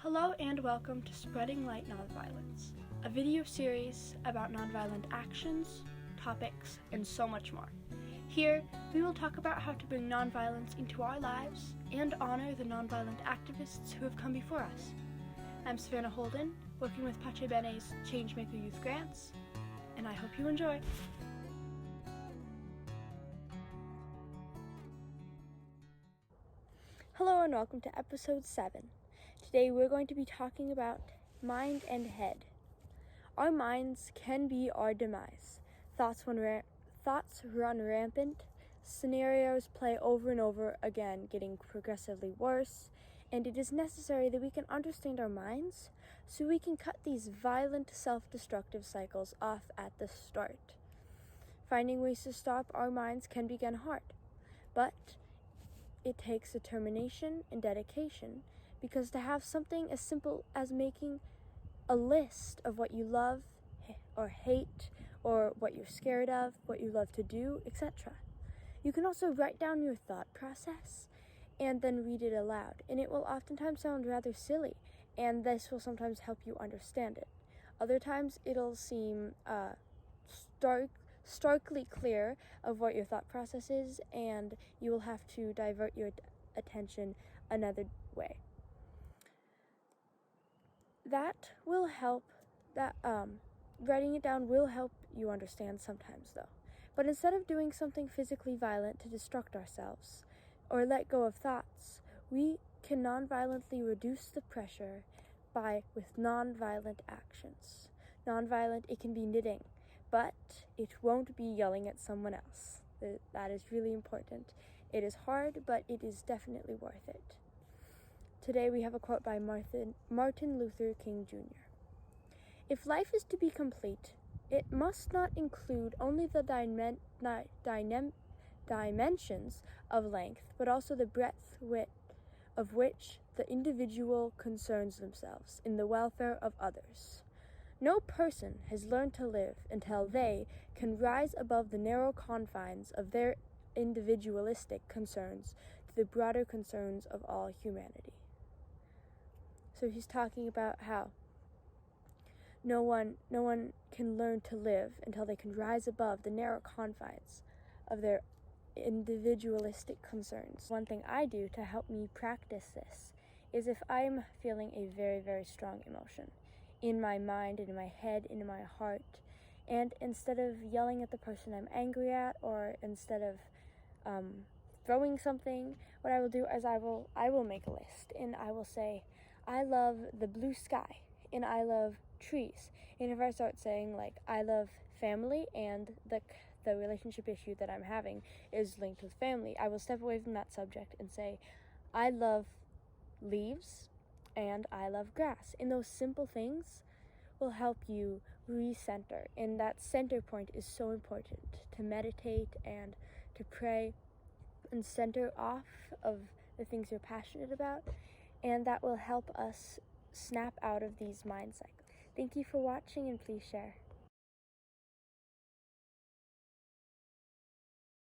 Hello and welcome to Spreading Light Nonviolence, a video series about nonviolent actions, topics, and so much more. Here, we will talk about how to bring nonviolence into our lives and honor the nonviolent activists who have come before us. I'm Savanna Holden, working with Bene's Changemaker Youth Grants, and I hope you enjoy. Hello and welcome to episode 7. Today we're going to be talking about mind and head. Our minds can be our demise. Thoughts run rampant, scenarios play over and over again, getting progressively worse, and it is necessary that we can understand our minds so we can cut these violent self-destructive cycles off at the start. Finding ways to stop our minds can begin hard, but it takes determination and dedication, because to have something as simple as making a list of what you love or hate, or what you're scared of, what you love to do, etc. You can also write down your thought process and then read it aloud, and it will oftentimes sound rather silly, and this will sometimes help you understand it. Other times it'll seem starkly clear of what your thought process is, and you will have to divert your attention another way. That will help. Writing it down will help you understand sometimes, though. But instead of doing something physically violent to destruct ourselves or let go of thoughts, we can non-violently reduce the pressure with non-violent actions. Non-violent, it can be knitting, but it won't be yelling at someone else. That is really important. It is hard, but it is definitely worth it. Today we have a quote by Martin Luther King Jr. "If life is to be complete, it must not include only the dimensions of length, but also the breadth of which the individual concerns themselves in the welfare of others. No person has learned to live until they can rise above the narrow confines of their individualistic concerns to the broader concerns of all humanity." So he's talking about how no one can learn to live until they can rise above the narrow confines of their individualistic concerns. One thing I do to help me practice this is if I'm feeling a very, very strong emotion in my mind, in my head, in my heart, and instead of yelling at the person I'm angry at, or instead of throwing something, what I will do is I will make a list, and I will say, I love the blue sky, and I love trees. And if I start saying, like, I love family, and the relationship issue that I'm having is linked with family, I will step away from that subject and say, I love leaves, and I love grass. And those simple things will help you recenter. And that center point is so important, to meditate and to pray and center off of the things you're passionate about. And that will help us snap out of these mind cycles. Thank you for watching, and please share.